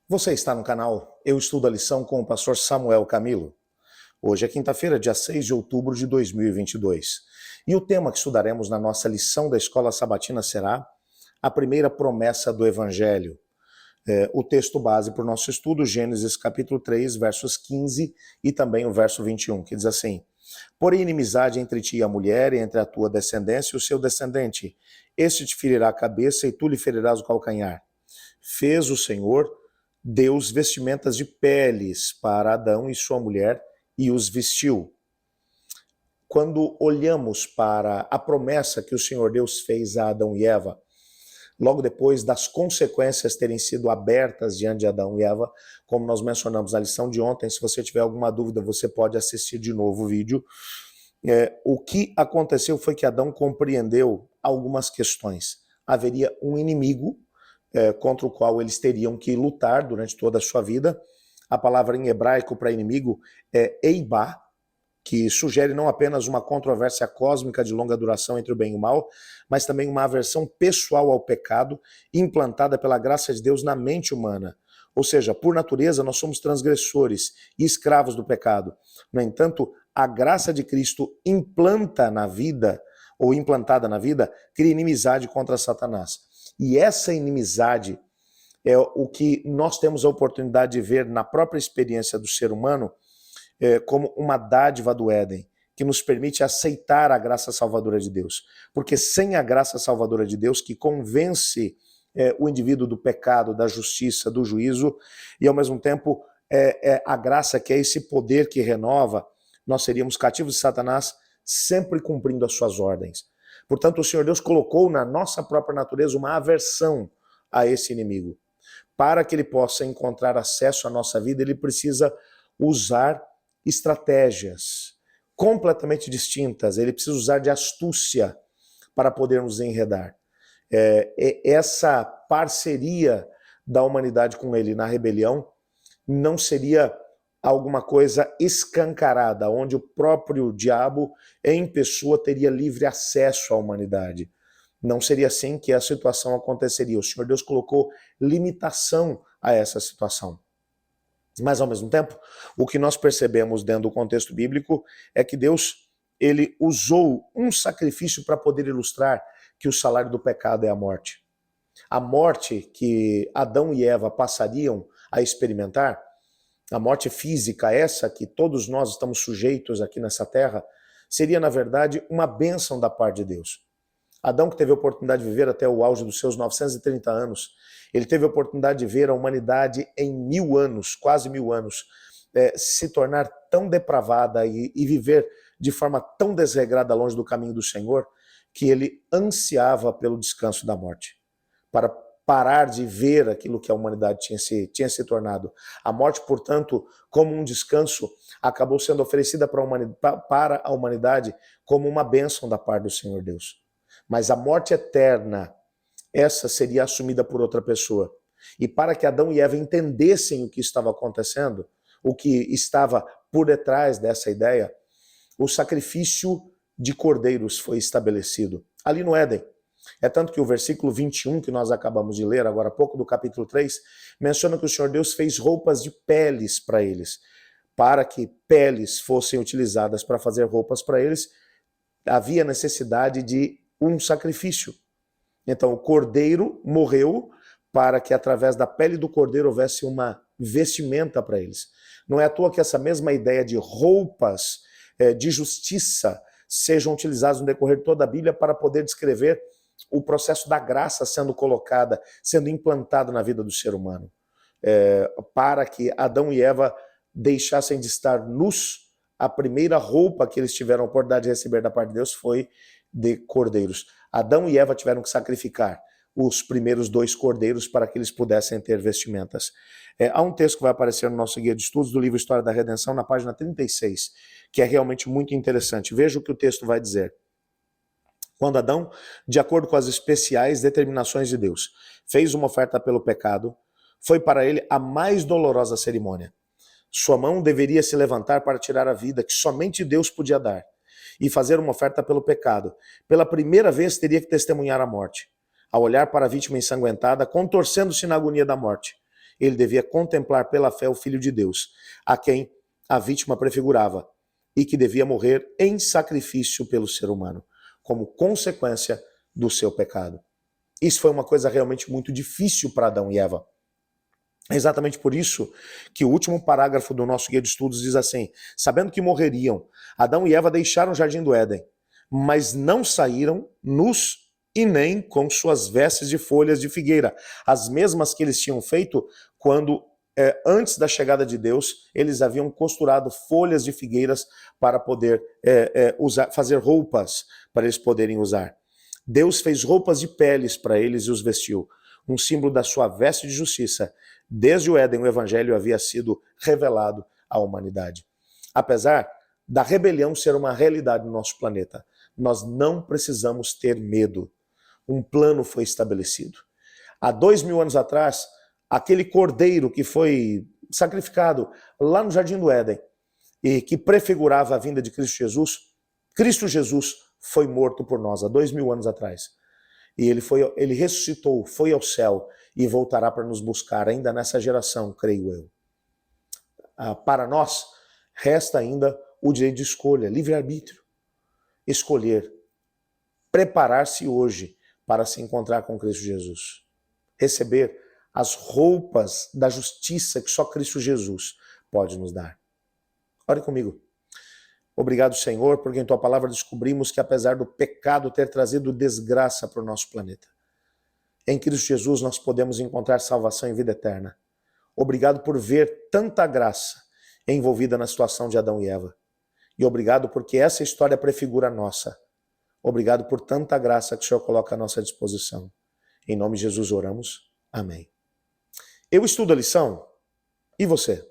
Você está no canal Eu Estudo a Lição com o pastor Samuel Camilo. Hoje é quinta-feira, dia 6 de outubro de 2022. E o tema que estudaremos na nossa lição da Escola Sabatina será a primeira promessa do Evangelho. O texto base para o nosso estudo, Gênesis capítulo 3, versos 15 e também o verso 21, que diz assim: Porém, inimizade entre ti e a mulher, e entre a tua descendência e o seu descendente. Este te ferirá a cabeça e tu lhe ferirás o calcanhar. Fez o Senhor Deus vestimentas de peles para Adão e sua mulher e os vestiu. Quando olhamos para a promessa que o Senhor Deus fez a Adão e Eva, logo depois das consequências terem sido abertas diante de Adão e Eva, como nós mencionamos na lição de ontem, se você tiver alguma dúvida, você pode assistir de novo o vídeo. O que aconteceu foi que Adão compreendeu algumas questões. Haveria um inimigo contra o qual eles teriam que lutar durante toda a sua vida. A palavra em hebraico para inimigo é eibá, que sugere não apenas uma controvérsia cósmica de longa duração entre o bem e o mal, mas também uma aversão pessoal ao pecado implantada pela graça de Deus na mente humana. Ou seja, por natureza nós somos transgressores e escravos do pecado. No entanto, a graça de Cristo implanta na vida, ou implantada na vida, cria inimizade contra Satanás. E essa inimizade é o que nós temos a oportunidade de ver na própria experiência do ser humano como uma dádiva do Éden, que nos permite aceitar a graça salvadora de Deus. Porque sem a graça salvadora de Deus, que convence o indivíduo do pecado, da justiça, do juízo, e ao mesmo tempo a graça que é esse poder que renova, nós seríamos cativos de Satanás, sempre cumprindo as suas ordens. Portanto, o Senhor Deus colocou na nossa própria natureza uma aversão a esse inimigo. Para que ele possa encontrar acesso à nossa vida, ele precisa usar estratégias completamente distintas, ele precisa usar de astúcia para poder nos enredar. Essa parceria da humanidade com ele na rebelião não seria alguma coisa escancarada, onde o próprio diabo em pessoa teria livre acesso à humanidade. Não seria assim que a situação aconteceria. O Senhor Deus colocou limitação a essa situação. Mas, ao mesmo tempo, o que nós percebemos dentro do contexto bíblico é que Deus ele usou um sacrifício para poder ilustrar que o salário do pecado é a morte. A morte que Adão e Eva passariam a experimentar, a morte física, essa que todos nós estamos sujeitos aqui nessa terra, seria, na verdade, uma bênção da parte de Deus. Adão, que teve a oportunidade de viver até o auge dos seus 930 anos, ele teve a oportunidade de ver a humanidade em 1000 anos, quase 1000 anos, se tornar tão depravada e viver de forma tão desregrada longe do caminho do Senhor, que ele ansiava pelo descanso da morte, para parar de ver aquilo que a humanidade tinha se tornado. A morte, portanto, como um descanso, acabou sendo oferecida para a humanidade como uma bênção da parte do Senhor Deus. Mas a morte eterna, essa seria assumida por outra pessoa. E para que Adão e Eva entendessem o que estava acontecendo, o que estava por detrás dessa ideia, o sacrifício de cordeiros foi estabelecido ali no Éden. É tanto que o versículo 21, que nós acabamos de ler agora há pouco, do capítulo 3, menciona que o Senhor Deus fez roupas de peles para eles. Para que peles fossem utilizadas para fazer roupas para eles, havia necessidade de um sacrifício. Então o cordeiro morreu para que através da pele do cordeiro houvesse uma vestimenta para eles. Não é à toa que essa mesma ideia de roupas de justiça sejam utilizadas no decorrer de toda a Bíblia para poder descrever o processo da graça sendo colocada, sendo implantado na vida do ser humano. Para que Adão e Eva deixassem de estar nus, a primeira roupa que eles tiveram a oportunidade de receber da parte de Deus foi de cordeiros. Adão e Eva tiveram que sacrificar os primeiros 2 cordeiros para que eles pudessem ter vestimentas. Há um texto que vai aparecer no nosso guia de estudos do livro História da Redenção, na página 36, que é realmente muito interessante. Veja o que o texto vai dizer. Quando Adão, de acordo com as especiais determinações de Deus, fez uma oferta pelo pecado, foi para ele a mais dolorosa cerimônia. Sua mão deveria se levantar para tirar a vida que somente Deus podia dar e fazer uma oferta pelo pecado. Pela primeira vez teria que testemunhar a morte. Ao olhar para a vítima ensanguentada, contorcendo-se na agonia da morte, ele devia contemplar pela fé o Filho de Deus, a quem a vítima prefigurava, e que devia morrer em sacrifício pelo ser humano, como consequência do seu pecado. Isso foi uma coisa realmente muito difícil para Adão e Eva. É exatamente por isso que o último parágrafo do nosso guia de estudos diz assim: sabendo que morreriam, Adão e Eva deixaram o jardim do Éden, mas não saíram nus e nem com suas vestes de folhas de figueira, as mesmas que eles tinham feito quando, antes da chegada de Deus, eles haviam costurado folhas de figueiras para poder fazer roupas para eles poderem usar. Deus fez roupas de peles para eles e os vestiu, um símbolo da sua veste de justiça. Desde o Éden, o evangelho havia sido revelado à humanidade. Apesar da rebelião ser uma realidade no nosso planeta, nós não precisamos ter medo. Um plano foi estabelecido. Há 2000 anos atrás, aquele cordeiro que foi sacrificado lá no Jardim do Éden e que prefigurava a vinda de Cristo Jesus foi morto por nós há 2000 anos atrás. E ele ressuscitou, foi ao céu e voltará para nos buscar ainda nessa geração, creio eu. Para nós, resta ainda o direito de escolha, livre-arbítrio. Escolher, preparar-se hoje para se encontrar com Cristo Jesus. Receber as roupas da justiça que só Cristo Jesus pode nos dar. Ore comigo. Obrigado, Senhor, porque em Tua palavra descobrimos que apesar do pecado ter trazido desgraça para o nosso planeta, em Cristo Jesus nós podemos encontrar salvação e vida eterna. Obrigado por ver tanta graça envolvida na situação de Adão e Eva. E obrigado porque essa história prefigura a nossa. Obrigado por tanta graça que o Senhor coloca à nossa disposição. Em nome de Jesus oramos. Amém. Eu estudo a lição. E você?